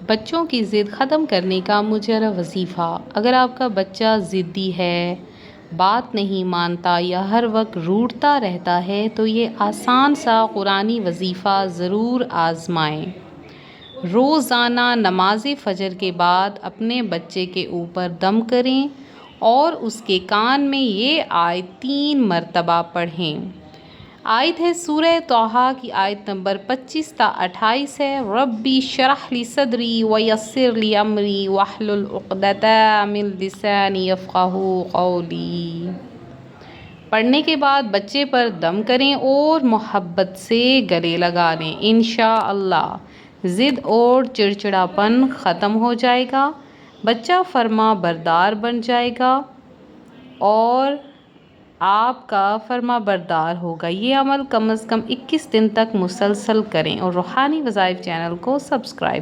बच्चों की ज़िद ख़त्म करने का मुजरा वजीफ़ा। अगर आपका बच्चा ज़िद्दी है, बात नहीं मानता या हर वक्त रूठता रहता है तो ये आसान सा कुरानी वजीफ़ा ज़रूर आज़माएं। रोज़ाना नमाज़ फ़जर के बाद अपने बच्चे के ऊपर दम करें और उसके कान में ये आयत 3 मरतबा पढ़ें। आयत है सूरह तौहा की आयत नंबर 25 ता 28 है। रब्बी शरह ली सदरी व यस्सिर ली अमरी वहलुल उक़दता मिन लिसानी यफ़क़हू क़ौली। पढ़ने के बाद बच्चे पर दम करें और मोहब्बत से गले लगा लें। इंशाअल्लाह ज़िद और चिड़चिड़ापन ख़त्म हो जाएगा, बच्चा फर्मा बरदार बन जाएगा और आपका फर्मा बरदार होगा। ये अमल कम से कम 21 दिन तक मुसलसल करें और रूहानी वज़ाइफ चैनल को सब्सक्राइब